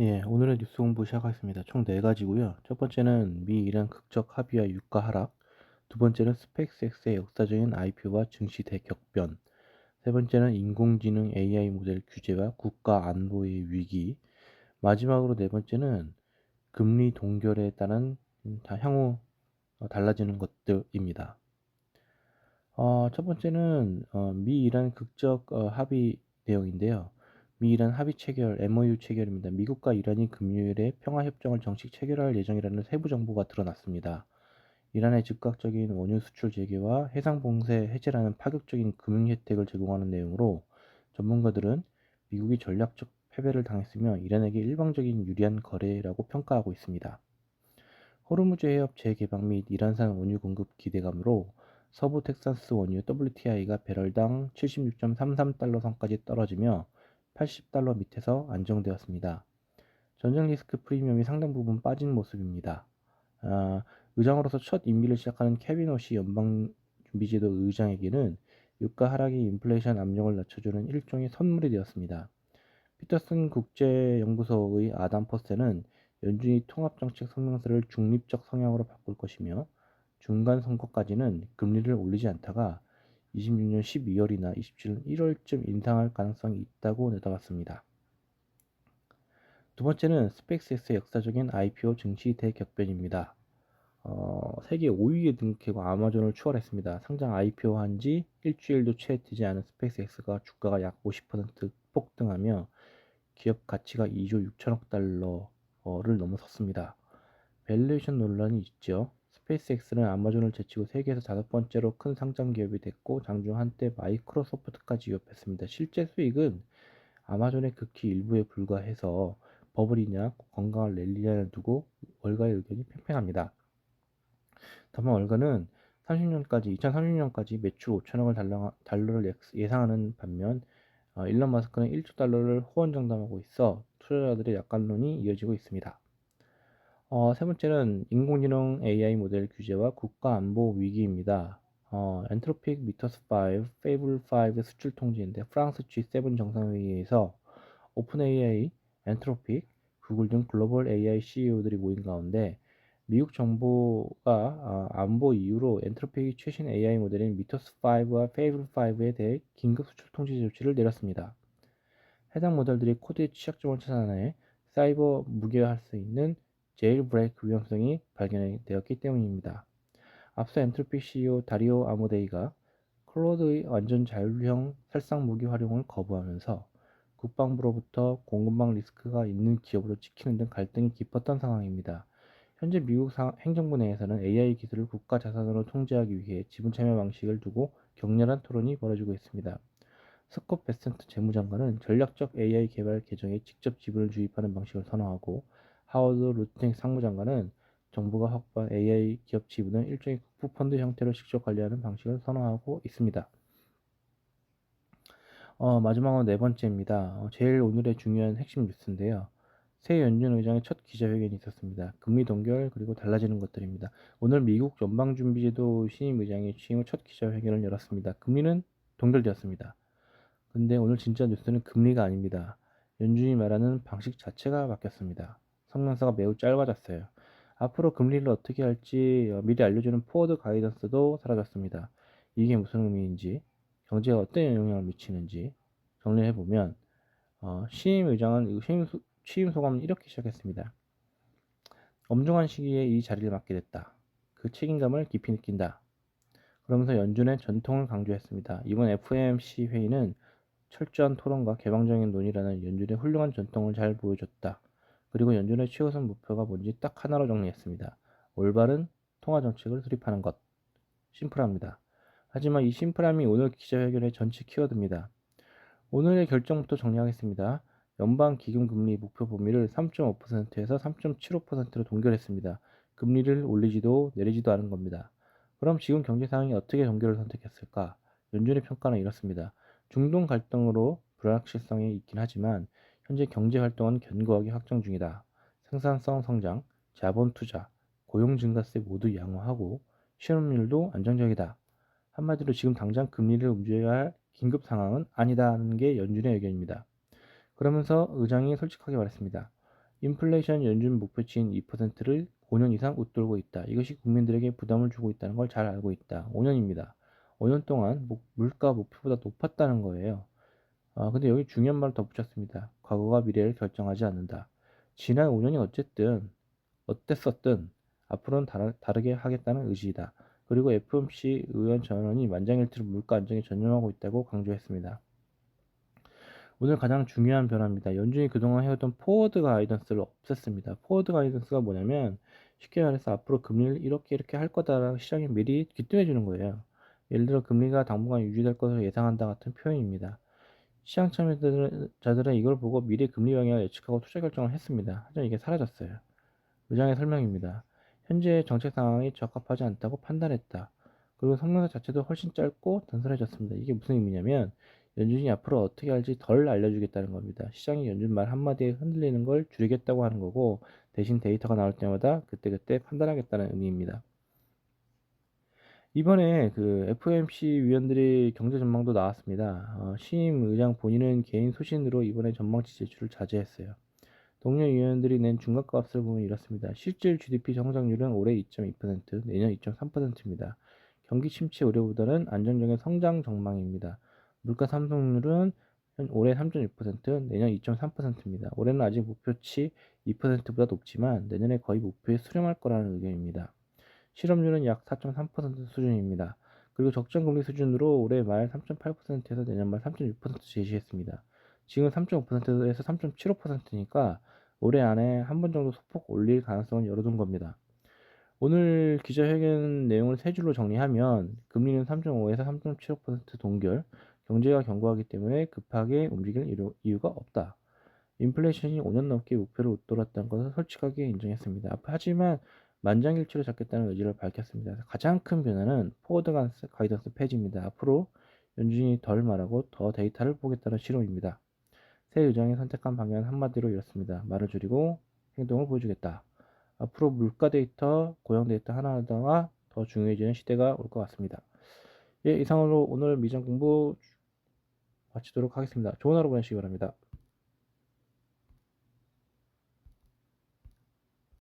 예, 오늘의 뉴스 공부 시작하겠습니다. 총 4가지고요. 첫 번째는 미 이란 극적 합의와 유가 하락, 두 번째는 스페이스X의 역사적인 IPO와 증시 대격변, 세 번째는 인공지능 AI 모델 규제와 국가 안보의 위기, 마지막으로 네 번째는 금리 동결에 따른 향후 달라지는 것들입니다. 첫 번째는 미 이란 극적 합의 내용인데요. 미 이란 합의 체결 MOU 체결입니다. 미국과 이란이 금요일에 평화협정을 정식 체결할 예정이라는 세부 정보가 드러났습니다. 이란의 즉각적인 원유 수출 재개와 해상 봉쇄 해제라는 파격적인 금융 혜택을 제공하는 내용으로 전문가들은 미국이 전략적 패배를 당했으며 이란에게 일방적인 유리한 거래라고 평가하고 있습니다. 호르무즈 해협 재개방 및 이란산 원유 공급 기대감으로 서부 텍사스 원유 WTI가 배럴당 76.33달러 선까지 떨어지며 80달러 밑에서 안정되었습니다. 전쟁 리스크 프리미엄이 상당 부분 빠진 모습입니다. 의장으로서 첫 임기를 시작하는 케빈 오시 연방준비제도 의장에게는 유가 하락이 인플레이션 압력을 낮춰주는 일종의 선물이 되었습니다. 피터슨 국제연구소의 아담 퍼셀은 연준이 통합정책 성명서를 중립적 성향으로 바꿀 것이며 중간 선거까지는 금리를 올리지 않다가 26년 12월이나 27년 1월쯤 인상할 가능성이 있다고 내다봤습니다. 두 번째는 스페이스X의 역사적인 IPO 증시 대격변입니다. 세계 5위에 등극하고 아마존을 추월했습니다. 상장 IPO 한 지 일주일도 채 되지 않은 스페이스X가 주가가 약 50% 폭등하며 기업 가치가 2조 6천억 달러를 넘어섰습니다. 밸류에이션 논란이 있죠. 스페이스X는 아마존을 제치고 세계에서 5번째로 큰 상장 기업이 됐고 장중 한때 마이크로소프트까지 위협했습니다. 실제 수익은 아마존의 극히 일부에 불과해서 버블이냐 건강한 랠리냐를 두고 월가의 의견이 팽팽합니다. 다만 월가는 2030년까지 매출 5천억을 달러를 예상하는 반면 일론 마스크는 1조 달러를 호언장담하고 있어 투자자들의 약간론이 이어지고 있습니다. 세 번째는 인공지능 AI 모델 규제와 국가 안보 위기입니다. 엔트로픽 미터스 5, 페이블 5 수출 통제인데 프랑스 G7 정상회의에서 오픈 AI, 엔트로픽, 구글 등 글로벌 AI CEO들이 모인 가운데 미국 정부가 안보 이유로 엔트로픽의 최신 AI 모델인 미터스 5와 페이블 5에 대해 긴급 수출 통제 조치를 내렸습니다. 해당 모델들이 코드의 취약점을 찾아내 사이버 무기화할 수 있는 제일 브레이크 위험성이 발견되었기 때문입니다. 앞서 엔트로피 CEO 다리오 아모데이가 클로드의 완전 자율형 살상 무기 활용을 거부하면서 국방부로부터 공급망 리스크가 있는 기업으로 찍히는 등 갈등이 깊었던 상황입니다. 현재 미국 행정부 내에서는 AI 기술을 국가 자산으로 통제하기 위해 지분 참여 방식을 두고 격렬한 토론이 벌어지고 있습니다. 스콧 베센트 재무장관은 전략적 AI 개발 계정에 직접 지분을 주입하는 방식을 선호하고 하워드 루트넥 상무장관은 정부가 확보한 AI 기업 지분을 일종의 국부펀드 형태로 직접 관리하는 방식을 선호하고 있습니다. 마지막으로 네 번째입니다. 제일 오늘의 중요한 핵심 뉴스인데요. 새 연준 의장의 첫 기자회견이 있었습니다. 금리 동결 그리고 달라지는 것들입니다. 오늘 미국 연방준비제도 신임 의장이 취임 후 첫 기자회견을 열었습니다. 금리는 동결되었습니다. 근데 오늘 진짜 뉴스는 금리가 아닙니다. 연준이 말하는 방식 자체가 바뀌었습니다. 성명서가 매우 짧아졌어요. 앞으로 금리를 어떻게 할지 미리 알려주는 포워드 가이던스도 사라졌습니다. 이게 무슨 의미인지, 경제에 어떤 영향을 미치는지 정리해보면 신임 의장은 취임 소감을 이렇게 시작했습니다. 엄중한 시기에 이 자리를 맡게 됐다. 그 책임감을 깊이 느낀다. 그러면서 연준의 전통을 강조했습니다. 이번 FOMC 회의는 철저한 토론과 개방적인 논의라는 연준의 훌륭한 전통을 잘 보여줬다. 그리고 연준의 최우선 목표가 뭔지 딱 하나로 정리했습니다. 올바른 통화 정책을 수립하는 것. 심플합니다. 하지만 이 심플함이 오늘 기자회견의 전체 키워드입니다. 오늘의 결정부터 정리하겠습니다. 연방 기금금리 목표 범위를 3.5%에서 3.75%로 동결했습니다. 금리를 올리지도 내리지도 않은 겁니다. 그럼 지금 경제 상황이 어떻게 동결을 선택했을까? 연준의 평가는 이렇습니다. 중동 갈등으로 불확실성이 있긴 하지만 현재 경제 활동은 견고하게 확정 중이다. 생산성 성장, 자본 투자, 고용 증가세 모두 양호하고 실업률도 안정적이다. 한마디로 지금 당장 금리를 움직여야 할 긴급 상황은 아니다는 게 연준의 의견입니다. 그러면서 의장이 솔직하게 말했습니다. 인플레이션 연준 목표치인 2%를 5년 이상 웃돌고 있다. 이것이 국민들에게 부담을 주고 있다는 걸 잘 알고 있다. 5년입니다. 5년 동안 물가 목표보다 높았다는 거예요. 근데 여기 중요한 말을 덧붙였습니다. 과거가 미래를 결정하지 않는다. 지난 5년이 어땠었든 앞으로는 다르게 하겠다는 의지이다. 그리고 FOMC 의원 전원이 만장일치로 물가 안정에 전념하고 있다고 강조했습니다. 오늘 가장 중요한 변화입니다. 연준이 그동안 해왔던 포워드 가이던스를 없앴습니다. 포워드 가이던스가 뭐냐면 쉽게 말해서 앞으로 금리를 이렇게 할 거다라고 시장이 미리 귀띔해 주는 거예요. 예를 들어 금리가 당분간 유지될 것으로 예상한다 같은 표현입니다. 시장 참여자들은 이걸 보고 미래 금리 방향을 예측하고 투자 결정을 했습니다. 하지만 이게 사라졌어요. 의장의 설명입니다. 현재 정책 상황이 적합하지 않다고 판단했다. 그리고 성명서 자체도 훨씬 짧고 단순해졌습니다. 이게 무슨 의미냐면 연준이 앞으로 어떻게 할지 덜 알려주겠다는 겁니다. 시장이 연준 말 한마디에 흔들리는 걸 줄이겠다고 하는 거고 대신 데이터가 나올 때마다 그때그때 판단하겠다는 의미입니다. 이번에 그 FOMC 위원들의 경제 전망도 나왔습니다. 신임 의장 본인은 개인 소신으로 이번에 전망치 제출을 자제했어요. 동료 위원들이 낸 중간값을 보면 이렇습니다. 실질 GDP 성장률은 올해 2.2%, 내년 2.3%입니다. 경기 침체 우려보다는 안정적인 성장 전망입니다. 물가 상승률은 올해 3.6%, 내년 2.3%입니다. 올해는 아직 목표치 2%보다 높지만 내년에 거의 목표에 수렴할 거라는 의견입니다. 실업률은 약 4.3% 수준입니다. 그리고 적정금리 수준으로 올해 말 3.8%에서 내년 말 3.6% 제시했습니다. 지금 3.5%에서 3.75%니까 올해 안에 한 번 정도 소폭 올릴 가능성을 열어둔 겁니다. 오늘 기자회견 내용을 세 줄로 정리하면 금리는 3.5에서 3.75% 동결, 경제가 견고하기 때문에 급하게 움직일 이유가 없다. 인플레이션이 5년 넘게 목표를 웃돌았다는 것을 솔직하게 인정했습니다. 하지만 만장일치로 잡겠다는 의지를 밝혔습니다. 가장 큰 변화는 포워드 가이던스 폐지입니다. 앞으로 연준이 덜 말하고 더 데이터를 보겠다는 실험입니다. 새 의장이 선택한 방향은 한마디로 이렇습니다. 말을 줄이고 행동을 보여주겠다. 앞으로 물가 데이터, 고용 데이터 하나하나가 더 중요해지는 시대가 올 것 같습니다. 예, 이상으로 오늘 미장 공부 마치도록 하겠습니다. 좋은 하루 보내시기 바랍니다.